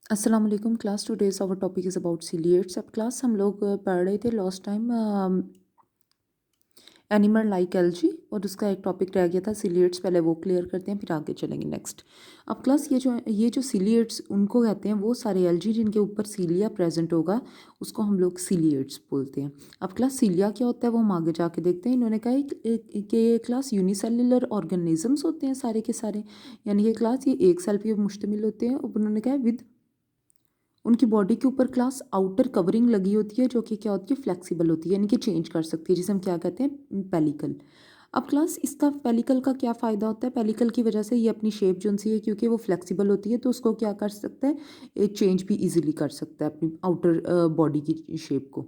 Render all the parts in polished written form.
अस्सलाम वालेकुम class. Today's our topic is about ciliates. अब क्लास हम लोग पढ़ रहे थे last time animal like algae, और उसका एक टॉपिक रह गया था सीलिएट्स। पहले वो क्लियर करते हैं, फिर आगे चलेंगे नेक्स्ट। अब क्लास ये जो सीलिएट्स उनको कहते हैं, वो सारे एल्जी जिनके ऊपर सीलिया प्रेजेंट होगा उसको हम लोग सीलिएट्स बोलते हैं। अब क्लास सीलिया क्या होता है वो हम आगे जाके देखते हैं। इन्होंने कहा कि ये क्लास यूनिसेलुलर ऑर्गेनिजम्स होते हैं सारे के सारे, यानी कि क्लास ये एक सेल पे मुश्तमिल होते हैं। और उन्होंने कहा विद उनकी बॉडी के ऊपर क्लास आउटर कवरिंग लगी होती है, जो कि क्या होती है, फ्लेक्सिबल होती है, यानी कि चेंज कर सकती है, जिसे हम क्या कहते हैं, पेलिकल। अब क्लास इसका पेलिकल का क्या फ़ायदा होता है? पेलिकल की वजह से ये अपनी शेप जो सी है, क्योंकि वो फ्लेक्सिबल होती है, तो उसको क्या कर सकता है, चेंज भी इजीली कर सकता है अपनी आउटर बॉडी की शेप को।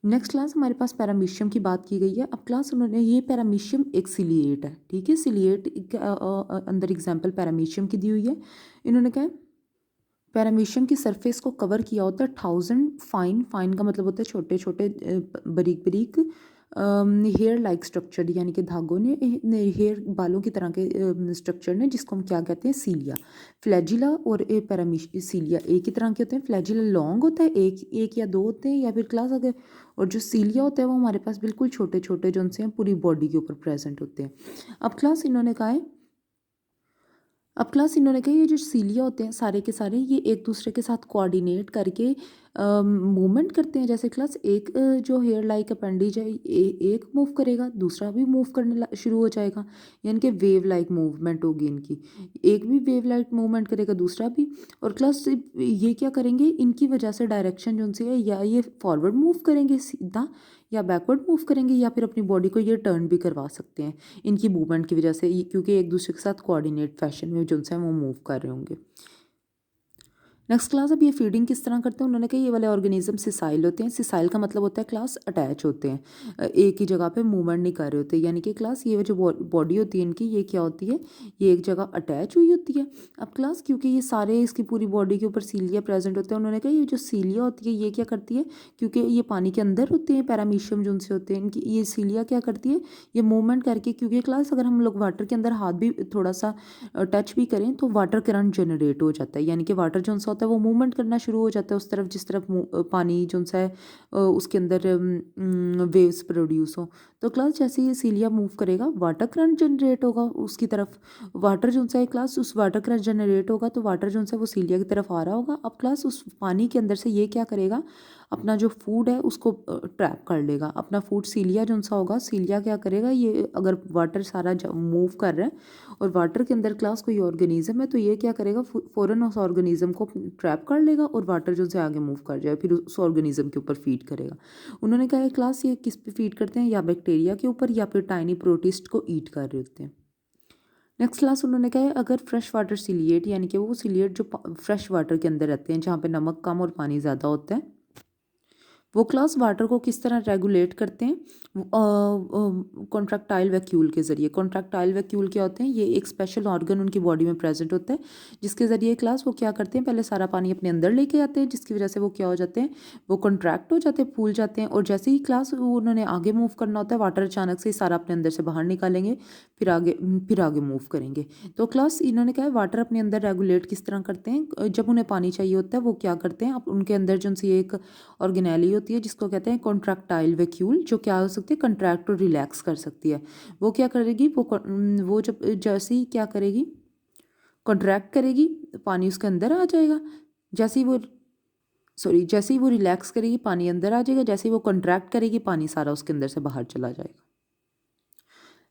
नेक्स्ट क्लास हमारे पास पैरामीशियम की बात की गई है। अब क्लास उन्होंने ये पैरामीशियम एक सिलिएट है, ठीक है। सिलिएट अंदर एग्जाम्पल पैरामीशियम की दी हुई है। इन्होंने कहा पैरामीशियम की सरफेस को कवर किया होता है 1000 फाइन का मतलब होता है छोटे छोटे बारीक बारीक हेयर लाइक स्ट्रक्चर, यानी कि धागों ने हेयर बालों की तरह के स्ट्रक्चर ने, जिसको हम क्या कहते हैं, सीलिया। फ्लैजिला और सीलिया एक ही तरह के होते हैं। फ्लैजिला लॉन्ग होता है, एक या दो होते हैं, या फिर क्लास अगर, और जो सीलिया होता है वो हमारे पास बिल्कुल छोटे छोटे जो उनसे हैं पूरी बॉडी के ऊपर प्रेजेंट होते हैं। अब क्लास इन्होंने कहा है अब क्लास इन्होंने कहा ये जो सीलिया होते हैं सारे के सारे, ये एक दूसरे के साथ कोऑर्डिनेट करके मूवमेंट करते हैं। जैसे क्लास एक जो हेयर लाइक अपेंडेज है, एक मूव करेगा, दूसरा भी मूव करने शुरू हो जाएगा, यानी कि वेव लाइक मूवमेंट होगी इनकी। एक भी वेव लाइक मूवमेंट करेगा, दूसरा भी। और क्लास ये क्या करेंगे, इनकी वजह से डायरेक्शन जो उनसे है, या ये फॉरवर्ड मूव करेंगे सीधा, या बैकवर्ड मूव करेंगे, या फिर अपनी बॉडी को ये टर्न भी करवा सकते हैं इनकी मूवमेंट की वजह से, क्योंकि एक दूसरे के साथ कोऑर्डिनेट फैशन में जो उनसे वो मूव कर रहे होंगे। नेक्स्ट क्लास, अब ये फीडिंग किस तरह करते हैं। उन्होंने कहा ये वाले ऑर्गेनिज्म सिसाइल होते हैं। सिसाइल का मतलब होता है क्लास अटैच होते हैं, एक ही जगह पे मूवमेंट नहीं कर रहे होते, यानी कि क्लास ये जो बॉडी होती है इनकी, ये क्या होती है, ये एक जगह अटैच हुई होती है। अब क्लास क्योंकि ये सारे इसकी पूरी बॉडी के ऊपर सीलिया प्रेजेंट होते हैं, उन्होंने कहा ये जो सीलिया होती है ये क्या करती है, क्योंकि ये पानी के अंदर होते हैं, पैरामीशियम जो उनसे होते हैं, इनकी ये सीलिया क्या करती है, ये मूवमेंट करके, क्योंकि क्लास अगर हम लोग वाटर के अंदर हाथ भी थोड़ा सा टच भी करें तो वाटर करंट जनरेट हो जाता है, यानी कि वाटर जो सा होता है वो मूवमेंट करना शुरू हो जाता है उस तरफ जिस तरफ पानी जो सा है उसके अंदर वेव्स प्रोड्यूस हो। तो क्लास जैसे ही सीलिया मूव करेगा वाटर करंट जनरेट होगा उसकी तरफ। वाटर जो सा है क्लास, उस वाटर करंट जनरेट होगा तो वाटर जो सा है वो सीलिया की तरफ आ रहा होगा। अब क्लास उस पानी के अंदर से ये क्या करेगा, अपना जो फूड है उसको ट्रैप कर लेगा। अपना फूड सीलिया जो सा होगा, सीलिया क्या करेगा, ये अगर वाटर सारा मूव कर रहा है और वाटर के अंदर क्लास कोई ऑर्गेनिज्म है, तो ये क्या करेगा, फ़ौरन उस ऑर्गेनिज्म को ट्रैप कर लेगा और वाटर जो से आगे मूव कर जाए, फिर उस ऑर्गेनिज्म के ऊपर फीड करेगा। उन्होंने कहा है क्लास ये किस पे फीड करते हैं, या बैक्टीरिया के ऊपर, या फिर टाइनी प्रोटिस्ट को ईट कर रहे होते हैं। नेक्स्ट क्लास उन्होंने कहा है अगर फ्रेश वाटर सिलिएट, यानी कि वो सिलिएट जो फ्रेश वाटर के अंदर रहते हैं, जहाँ पे नमक कम और पानी ज़्यादा होता है, वो क्लास वाटर को किस तरह रेगुलेट करते हैं, कॉन्ट्रैक्टाइल वैक्यूल के ज़रिए। कॉन्ट्रैक्टाइल वैक्यूल क्या होते हैं, ये एक स्पेशल ऑर्गन उनकी बॉडी में प्रेजेंट होता है, जिसके ज़रिए क्लास वो क्या करते हैं, पहले सारा पानी अपने अंदर लेके आते हैं, जिसकी वजह से वो क्या हो जाते हैं, वो कॉन्ट्रैक्ट हो जाते हैं, फूल जाते हैं। और जैसे ही क्लास उन्होंने आगे मूव करना होता है, वाटर अचानक से ही सारा अपने अंदर से बाहर निकालेंगे, फिर आगे मूव करेंगे। तो क्लास इन्होंने कहा है वाटर अपने अंदर रेगुलेट किस तरह करते हैं, जब उन्हें पानी चाहिए होता है वो क्या करते हैं, अब उनके अंदर जो सी एक ऑर्गेनेली होती है जिसको कहते हैं कॉन्ट्रैक्टाइल वैक्यूल, जो क्या हो सकती है, कंट्रैक्ट और रिलैक्स कर सकती है। वो क्या करेगी, वो जब जैसे ही क्या करेगी, कॉन्ट्रैक्ट करेगी, पानी उसके अंदर आ जाएगा। जैसे ही वो जैसे ही वो रिलैक्स करेगी पानी अंदर आ जाएगा, जैसे ही वो कॉन्ट्रैक्ट करेगी पानी सारा उसके अंदर से बाहर चला जाएगा।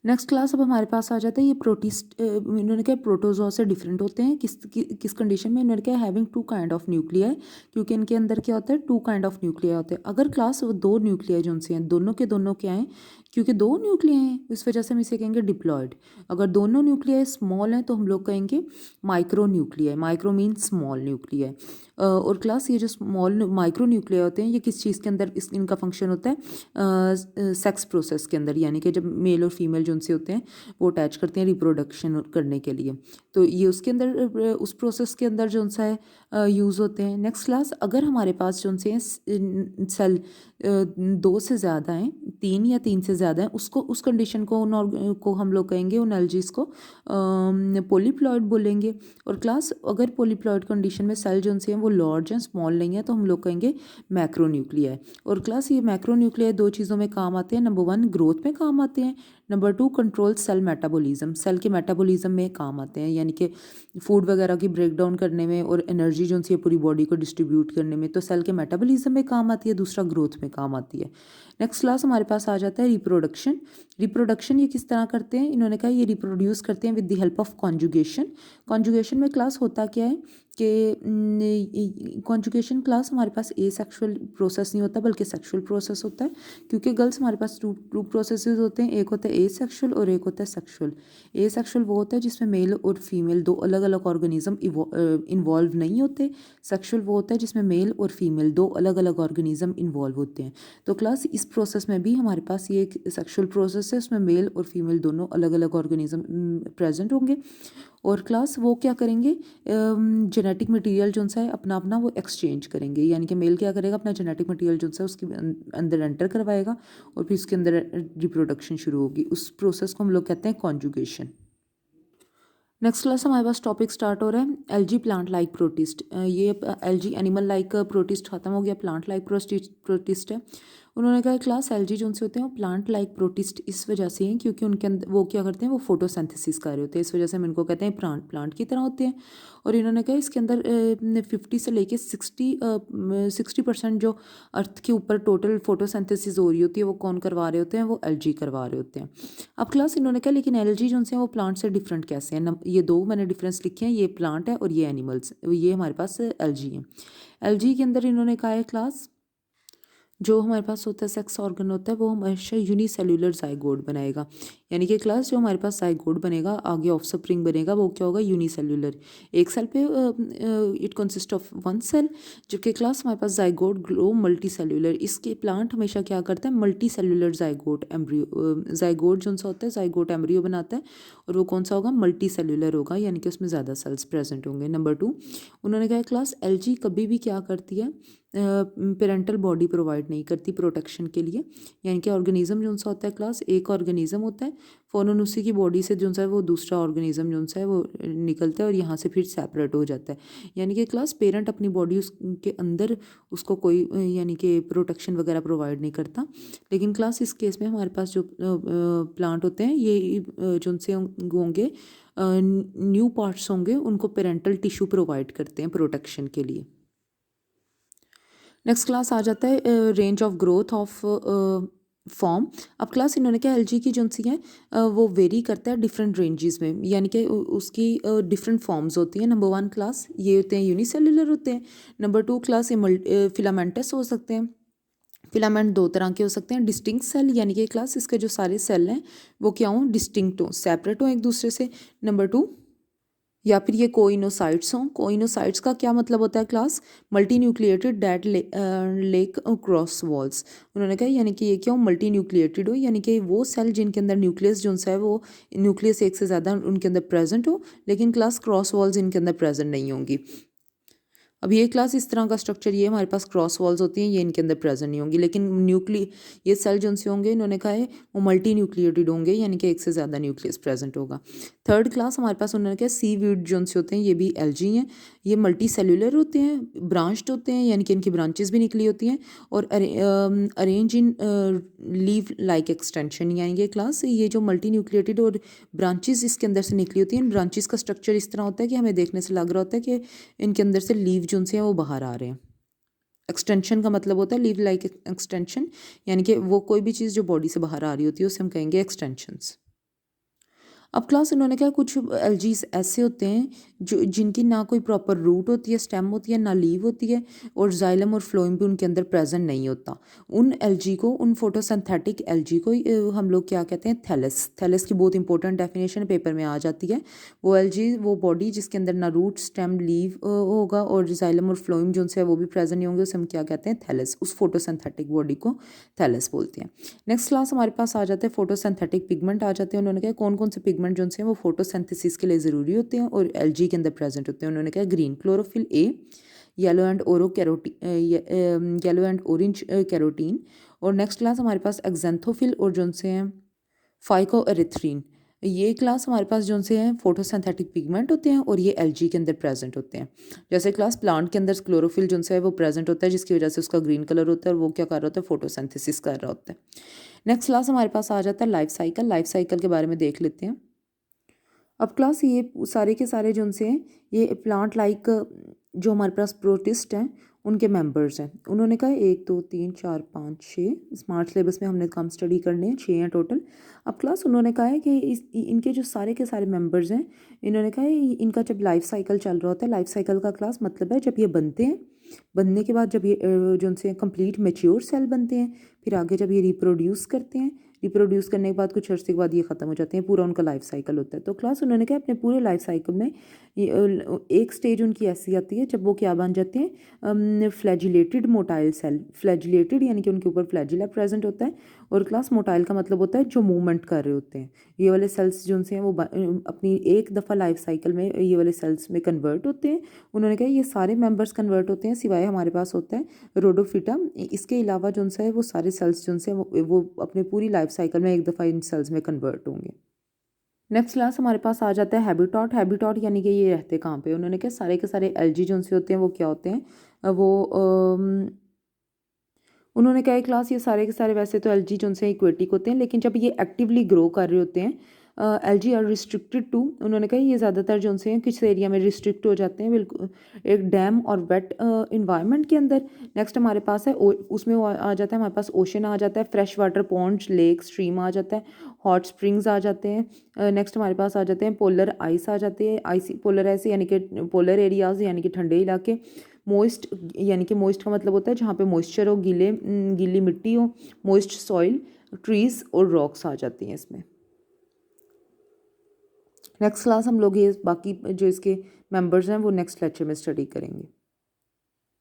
नेक्स्ट क्लास अब हमारे पास आ जाता है ये प्रोटिस्ट। इन्होंने क्या प्रोटोजोआ से डिफरेंट होते हैं किस कंडीशन में, इन्होंने क्या having to kind of nuclei, क्योंकि इनके अंदर क्या होता है, टू काइंड ऑफ न्यूक्लियाई होते हैं। अगर क्लास वो दो न्यूक्लियाई जो उनसे हैं, दोनों के दोनों क्या हैं, क्योंकि दो न्यूक्लियाई हैं इस वजह से हम इसे कहेंगे डिप्लॉयड। अगर दोनों न्यूक्लियाई स्मॉल हैं तो हम लोग कहेंगे micro nuclei. Micro mean small nuclei. और क्लास ये जो स्मॉल माइक्रो न्यूक्लियाई होते हैं, ये किस चीज़ के अंदर इनका फंक्शन होता है, सेक्स प्रोसेस के अंदर, यानी कि जब मेल और फीमेल जो उनसे होते हैं वो अटैच करते हैं रिप्रोडक्शन करने के लिए। तो ये उसके अंदर उस प्रोसेस के अंदर जो सा है यूज़ होते हैं। नेक्स्ट क्लास, अगर हमारे पास जो से सेल 2 से ज़्यादा हैं, 3 या 3 से ज़्यादा हैं, उसको उस कंडीशन को को हम लोग कहेंगे उन एल्जीज को पॉलीप्लॉइड बोलेंगे। और क्लास, अगर पॉलीप्लॉइड कंडीशन में सेल जो से हैं वो लार्ज हैं, स्मॉल नहीं है, तो हम लोग कहेंगे मैक्रोन्यूक्लियाई। और क्लास ये मैक्रोन्यूक्लियाई 2 चीज़ों में काम आते हैं। नंबर 1 ग्रोथ में काम आते हैं, number 2 control cell metabolism, cell के मेटाबॉलिज्म में काम आते हैं, यानी कि फूड वगैरह की ब्रेक डाउन करने में और एनर्जी जो सी है पूरी बॉडी को डिस्ट्रीब्यूट करने में, तो सेल के मेटाबॉलिज्म में काम आती है। दूसरा ग्रोथ में काम आती है। नेक्स्ट क्लास हमारे पास आ जाता है रिप्रोडक्शन। रिप्रोडक्शन ये किस तरह करते हैं, इन्होंने कहा ये रिप्रोड्यूस करते हैं with the help of conjugation. Conjugation में क्लास होता क्या है कि कॉन्जुगेशन क्लास हमारे पास ए सेक्शुअल प्रोसेस नहीं होता बल्कि सेक्शुअल प्रोसेस होता है, क्योंकि गर्ल्स हमारे पास टू प्रोसेसेस होते हैं, एक होता है ए सेक्शुअल और एक होता है सेक्शुअल। ए सेक्शुअल वो होता है जिसमें मेल और फीमेल 2 अलग अलग ऑर्गेनिज्म इन्वॉल्व नहीं होते। सेक्शुअल वो होता है जिसमें मेल और फीमेल 2 अलग अलग ऑर्गेनिज्म इन्वॉल्व होते हैं। तो क्लास इस प्रोसेस में भी हमारे पास ये एक सेक्शुअल प्रोसेस है, उसमें मेल और फीमेल दोनों अलग अलग ऑर्गेनिज्म प्रेजेंट होंगे। और क्लास वो क्या करेंगे, जेनेटिक मटेरियल जो सा है अपना अपना वो एक्सचेंज करेंगे, यानी कि मेल क्या करेगा, अपना जेनेटिक मटेरियल जो सा उसके अंदर एंटर करवाएगा और फिर उसके अंदर रिप्रोडक्शन शुरू होगी। उस प्रोसेस को हम लोग कहते हैं कॉन्जुगेशन। नेक्स्ट क्लास हमारे पास टॉपिक स्टार्ट हो रहा है एल्जी प्लांट लाइक प्रोटिस्ट। ये एल्जी एनिमल लाइक प्रोटिस्ट खत्म हो गया, प्लांट लाइक प्रोटिस्ट है। उन्होंने कहा क्लास एल्जी जो उनसे होते हैं वो प्लांट लाइक प्रोटिस्ट इस वजह से हैं क्योंकि उनके अंदर वो क्या करते हैं, वो फोटोसिंथेसिस कर रहे होते हैं, इस वजह से हम इनको कहते हैं प्लांट की तरह होते हैं। और इन्होंने कहा इसके अंदर 50 से लेके 60% जो अर्थ के ऊपर टोटल फोटोसिंथेसिस हो रही होती है वो कौन करवा रहे होते हैं, वो एल्जी करवा रहे होते हैं। अब क्लास इन्होंने कहा लेकिन एल्जी जो हैं वो प्लांट से डिफरेंट कैसे हैं। ये 2 मैंने डिफरेंस लिखे हैं, ये प्लांट है और ये एनिमल्स, ये हमारे पास एल्जी हैं। एल्जी के अंदर इन्होंने कहा है क्लास जो हमारे पास होता है सेक्स ऑर्गन होता है वो हमेशा यूनिसेल्युलर जाइगोट बनाएगा, यानी कि क्लास जो हमारे पास जाइगोट बनेगा आगे ऑफस्प्रिंग बनेगा वो क्या होगा, यूनिसेल्युलर। एक सेल पे इट कंसिस्ट ऑफ 1 सेल, जबकि क्लास हमारे पास जाइगोट ग्रो मल्टी सेल्युलर। इसके प्लांट हमेशा क्या करता है, multi cellular zygote embryo, zygote जो सा होता है जाइगोट एम्ब्रियो बनाता है और वो कौन सा होगा, मल्टी सेल्युलर होगा, यानी कि उसमें ज़्यादा सेल्स प्रेजेंट होंगे। नंबर 2 उन्होंने कहा क्लास एल्जी कभी भी क्या करती है, पेरेंटल बॉडी प्रोवाइड नहीं करती प्रोटेक्शन के लिए, यानी कि ऑर्गेनिज्म जो सा होता है क्लास, एक ऑर्गेनिज्म होता है फ़ौरन उसी की बॉडी से जो सा है वो दूसरा ऑर्गेनिज्म जो सा है वो निकलता है और यहाँ से फिर सेपरेट हो जाता है, यानी कि क्लास पेरेंट अपनी बॉडी उसके अंदर उसको कोई यानी कि प्रोटेक्शन वगैरह प्रोवाइड नहीं करता। लेकिन क्लास इस केस में हमारे पास जो प्लांट होते हैं ये जो उनसे होंगे न्यू पार्ट्स होंगे उनको पेरेंटल टिश्यू प्रोवाइड करते हैं प्रोटेक्शन के लिए। नेक्स्ट क्लास आ जाता है range of growth of form. अब क्लास इन्होंने क्या एल्जी की जो सी है वो वेरी करता है डिफरेंट रेंजेस में, यानी कि उसकी डिफरेंट फॉर्म्स होती हैं। नंबर 1 क्लास ये होते हैं यूनिसेल्युलर होते हैं। नंबर 2 क्लास ये फिलामेंटस हो सकते हैं। फिलामेंट 2 तरह के हो सकते हैं, डिस्टिंक्ट सेल यानी कि क्लास इसके जो सारे सेल हैं वो क्या हों, डिस्टिंक्ट हों, सेपरेट हों एक दूसरे से। नंबर 2 या फिर ये कोइनोसाइट्स हों। कोइनोसाइट्स का क्या मतलब होता है class, multi nucleated dead lake cross walls. उन्होंने कहा यानी कि ये क्या हो, मल्टी न्यूक्लिएटेड हो, यानी कि वो सेल जिनके अंदर न्यूक्लियस जो सा है वो न्यूक्लियस एक से ज़्यादा उनके अंदर प्रेजेंट हो, लेकिन क्लास क्रॉस वॉल्स इनके अंदर प्रेजेंट नहीं होंगी। अब ये क्लास इस तरह का स्ट्रक्चर, ये हमारे पास क्रॉस वॉल्स होती हैं, ये इनके अंदर प्रेजेंट नहीं होंगी, लेकिन ये सेल जो से होंगे इन्होंने कहा है वो मल्टी न्यूक्लिएटेड होंगे, यानी कि एक से ज़्यादा न्यूक्लियस प्रेजेंट होगा। थर्ड क्लास हमारे पास उन्होंने कहा सीवीड जो से होते हैं ये भी एल्जी हैं, ये मल्टी सेल्यूलर होते हैं, ब्रांच्ड होते हैं, यानी कि इनकी ब्रांचेस भी निकली होती हैं और arrange in leave like extension, यानी कि क्लास ये जो मल्टी न्यूक्लिएटेड और ब्रांचेस इसके अंदर से निकली होती हैं, इन ब्रांचेस का स्ट्रक्चर इस तरह होता है कि हमें देखने से लग रहा होता है कि इनके अंदर से लीव जो से हैं वो बाहर आ रहे हैं। एक्सटेंशन का मतलब होता है लीव लाइक एक्सटेंशन, यानी कि वो कोई भी चीज़ जो बॉडी से बाहर आ रही होती है उसे हम कहेंगे एक्सटेंशंस। अब क्लास इन्होंने क्या, कुछ एलजीज ऐसे होते हैं जो जिनकी ना कोई प्रॉपर रूट होती है, स्टेम होती है, ना लीव होती है, और जाइलम और फ्लोएम भी उनके अंदर प्रेजेंट नहीं होता। उन एलजी को, उन फोटोसिंथेटिक एलजी को हम लोग क्या कहते हैं, थैलस। थैलस की बहुत इंपॉर्टेंट डेफिनेशन पेपर में आ जाती है। वो एलजी, वो बॉडी जिसके अंदर ना रूट, स्टेम, लीव होगा, और जाइलम और फ्लोएम जो उनसे है वो भी प्रेजेंट नहीं होंगे, उसे हम क्या कहते हैं, थैलस। उस फोटोसिंथेटिक बॉडी को थैलस बोलते हैं। नेक्स्ट क्लास हमारे पास आ जाते हैं फोटोसिंथेटिक पिगमेंट आ जाते हैं। उन्होंने कहा कौन कौन से पिगमेंट जो हैं वो फोटोसिंथेसिस के लिए ज़रूरी होते हैं और एलजी के अंदर प्रेजेंट होते हैं। उन्होंने कहा green chlorophyll A, yellow and ओरो carotene, yellow and orange carotene. और नेक्स्ट क्लास हमारे पास एक्जेंथोफिल और जो से हैं फाइकोएरिथ्रीन। ये क्लास हमारे पास जो से हैं फोटोसिंथेटिक पिगमेंट होते हैं और ये एलजी के अंदर प्रेजेंट होते हैं। जैसे क्लास प्लांट के अंदर क्लोरोफिल जो है वो प्रेजेंट होता है, जिसकी वजह से उसका ग्रीन कलर होता है और वो क्या कर रहा होता है, फोटोसिंथेसिस कर रहा होता है। नेक्स्ट क्लास हमारे पास आ जाता है लाइफ साइकिल। लाइफ साइकिल के बारे में देख लेते हैं। अब क्लास ये सारे के सारे जो उनसे हैं, ये प्लांट लाइक जो हमारे पास प्रोटिस्ट हैं उनके मेंबर्स हैं। उन्होंने कहा 1 2 3 4 5 6 स्मार्ट सिलेबस में हमने कम स्टडी करने हैं, 6 हैं टोटल। अब क्लास उन्होंने कहा है कि इनके जो सारे के सारे मेंबर्स हैं, इन्होंने कहा है इनका जब लाइफ साइकिल चल रहा होता है, लाइफ साइकिल का क्लास मतलब है जब ये बनते हैं, बनने के बाद जब ये जो उनसे कंप्लीट मेच्योर सेल बनते हैं, फिर आगे जब ये रिप्रोड्यूस करते हैं, रिप्रोड्यूस करने के बाद कुछ अर्से के बाद ये ख़त्म हो जाते हैं, पूरा उनका लाइफ साइकिल होता है। तो क्लास उन्होंने कहा अपने पूरे लाइफ साइकिल में एक स्टेज उनकी ऐसी आती है जब वो क्या बन जाते हैं, फ्लैजिलेटेड मोटाइल सेल। फ्लैजिलेटेड यानी कि उनके ऊपर फ्लैजिला प्रेजेंट होता है, और क्लास मोटाइल का मतलब होता है जो मूवमेंट कर रहे होते हैं। ये वाले सेल्स जो उनसे हैं वो अपनी एक दफ़ा लाइफ साइकिल में ये वाले सेल्स में कन्वर्ट होते हैं। उन्होंने कहा ये सारे मेंबर्स कन्वर्ट होते हैं सिवाय हमारे पास होता है रोडोफिटा। इसके अलावा जो उनसे है वो सारे सेल्स जो उनसे वो अपनी पूरी लाइफ साइकिल में एक दफ़ा इन सेल्स में कन्वर्ट होंगे। नेक्स्ट क्लास हमारे पास आ जाता है हैबिटॉट। हैबिटॉट यानी कि ये रहते कहाँ पे। उन्होंने कहा सारे के सारे एलजी जो उनसे होते हैं वो क्या होते हैं, वो उन्होंने कहा क्लास ये सारे के सारे वैसे तो एलजी जो उनसे इक्वेटिक होते हैं, लेकिन जब ये एक्टिवली ग्रो कर रहे होते हैं, एलजी आर रिस्ट्रिक्टेड टू, उन्होंने कहा ये ज़्यादातर जो उनसे हैं किस एरिया में रिस्ट्रिक्ट हो जाते हैं, बिल्कुल एक डैम और वेट इन्वायरमेंट के अंदर। नेक्स्ट हमारे पास है उसमें वो आ जाता है, हमारे पास ओशन आ जाता है, fresh water ponds, lake, stream आ जाता है, हॉट स्प्रिंग्स आ जाते हैं। नेक्स्ट हमारे पास आ जाते हैं पोलर आइस आ जाती है, आइसी पोलर आइस यानी कि पोलर एरियाज यानी कि ठंडे इलाके। मोइस्ट यानी कि मोइस्ट का मतलब होता है जहाँ पे मॉइस्चर हो, गीली मिट्टी हो, मोइस्ट सॉइल, ट्रीज और रॉक्स आ जाती हैं इसमें। नेक्स्ट क्लास हम लोग ये बाकी जो इसके मेंबर्स हैं वो नेक्स्ट लेक्चर में स्टडी करेंगे।